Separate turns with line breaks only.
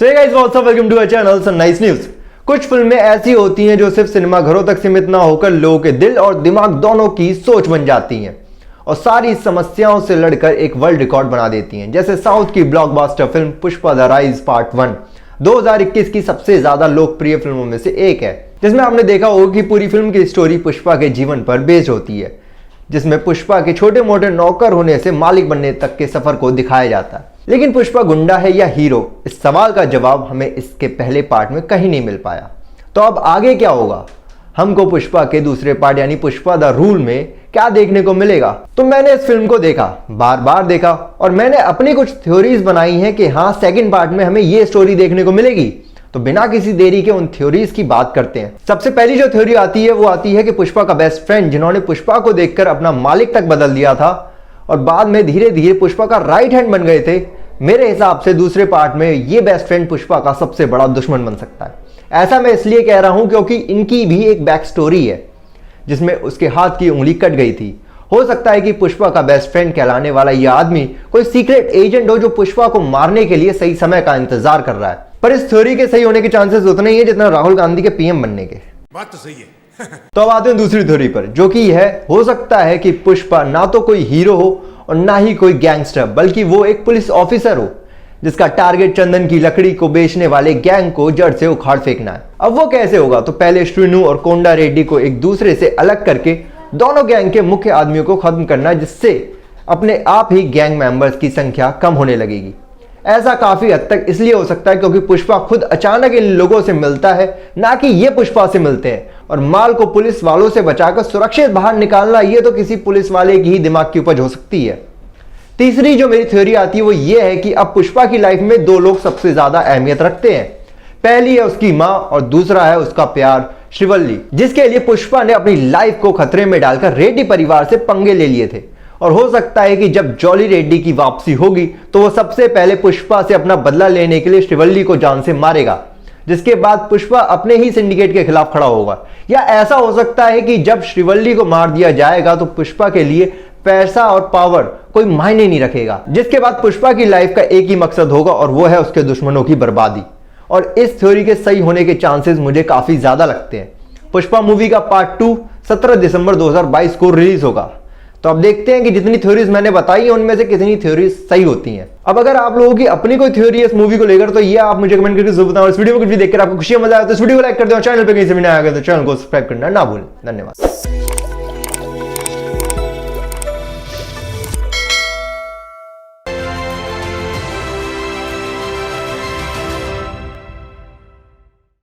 So hey guys, what's up, welcome to our channel some nice news. कुछ फिल्में ऐसी होती हैं जो सिर्फ सिनेमा घरों तक सीमित ना होकर लोगों के दिल और दिमाग दोनों की सोच बन जाती हैं और सारी समस्याओं से लड़कर एक वर्ल्ड रिकॉर्ड बना देती हैं। जैसे साउथ की blockbuster film Pushpa the rise part 1 2021 की सबसे ज्यादा लोकप्रिय फिल्मों में से एक है, जिसमें आपने देखा होगा कि पूरी फिल्म की स्टोरी पुष्पा के जीवन पर बेस्ड होती है, जिसमें पुष्पा के छोटे मोटे नौकर होने से मालिक बनने तक के सफर को दिखाया जाता है। लेकिन पुष्पा गुंडा है या हीरो, इस सवाल का जवाब हमें इसके पहले पार्ट में कहीं नहीं मिल पाया। तो अब आगे क्या होगा, हमको पुष्पा के दूसरे पार्ट यानी पुष्पा द रूल में क्या देखने को मिलेगा? तो मैंने इस फिल्म को देखा, बार बार देखा और मैंने अपनी कुछ थ्योरीज बनाई हैं कि हाँ, सेकंड पार्ट में हमें ये स्टोरी देखने को मिलेगी। तो बिना किसी देरी के उन थ्योरीज की बात करते हैं। सबसे पहली जो थ्योरी आती है वो आती है कि पुष्पा का बेस्ट फ्रेंड, जिन्होंने पुष्पा को देखकर अपना मालिक तक बदल दिया था और बाद में धीरे धीरे पुष्पा का राइट हैंड बन गए थे, मेरे हिसाब से दूसरे पार्ट में ये बेस्ट फ्रेंड पुष्पा का सबसे बड़ा दुश्मन बन सकता है। ऐसा मैं इसलिए कह रहा हूं क्योंकि इनकी भी एक बैक स्टोरी है जिसमें उसके हाथ की उंगली कट गई थी। हो सकता है कि पुष्पा का बेस्ट फ्रेंड कहलाने वाला यह आदमी कोई सीक्रेट एजेंट हो जो पुष्पा को मारने के लिए सही समय का इंतजार कर रहा है। पर इस थ्योरी के सही होने के चांसेस उतने ही है जितना राहुल गांधी के पीएम बनने के।
बात तो सही है।
तो अब आते हैं दूसरी थ्योरी पर, जो कि है हो सकता है कि पुष्पा ना तो कोई हीरो हो और ना ही कोई गैंगस्टर, बल्कि वो एक पुलिस ऑफिसर हो जिसका टारगेट चंदन की लकड़ी को बेचने वाले गैंग को जड़ से उखाड़ फेंकना है। अब वो कैसे होगा? तो पहले श्रीनु और कोंडा रेड्डी को एक दूसरे से अलग करके दोनों गैंग के मुख्य आदमियों को खत्म करना, जिससे अपने आप ही गैंग मेंबर्स की संख्या कम होने लगेगी। ऐसा काफी हद तक इसलिए हो सकता है क्योंकि पुष्पा खुद अचानक इन लोगों से मिलता है, ना कि ये पुष्पा से मिलते हैं। और माल को पुलिस वालों से बचाकर सुरक्षित बाहर निकालना, ये तो किसी पुलिस वाले की ही दिमाग की उपज हो सकती है। तीसरी जो मेरी थ्योरी आती है वो ये है कि अब पुष्पा की लाइफ में दो लोग सबसे ज्यादा अहमियत रखते हैं। पहली है उसकी मां और दूसरा है उसका प्यार श्रीवल्ली, जिसके लिए पुष्पा ने अपनी लाइफ को खतरे में डालकर रेड्डी परिवार से पंगे ले लिए थे। और हो सकता है कि जब जॉली रेड्डी की वापसी होगी तो वो सबसे पहले पुष्पा से अपना बदला लेने के लिए श्रीवल्ली को जान से मारेगा, जिसके बाद पुष्पा अपने ही सिंडिकेट के खिलाफ खड़ा होगा। या ऐसा हो सकता है कि जब श्रीवल्ली को मार दिया जाएगा तो पुष्पा के लिए पैसा और पावर कोई मायने नहीं रखेगा, जिसके बाद पुष्पा की लाइफ का एक ही मकसद होगा और वो है उसके दुश्मनों की बर्बादी। और इस थ्योरी के सही होने के चांसेस मुझे काफी ज्यादा लगते हैं। पुष्पा मूवी का पार्ट 2 17 दिसंबर 2022 को रिलीज होगा। तो अब देखते हैं कि जितनी थ्योरीज मैंने बताई है उनमें से कितनी थ्योरीज सही होती हैं। अब अगर आप लोगों की अपनी कोई थ्योरी है इस मूवी को लेकर तो ये आप मुझे कमेंट करके जरूर बताओ। इस वीडियो में कुछ भी देखकर आपको खुशी मजा आए तो इस वीडियो को लाइक कर दो, चैनल पे कहीं से भी नया आ गया तो चैनल को सब्सक्राइब करना ना भूलें। धन्यवाद।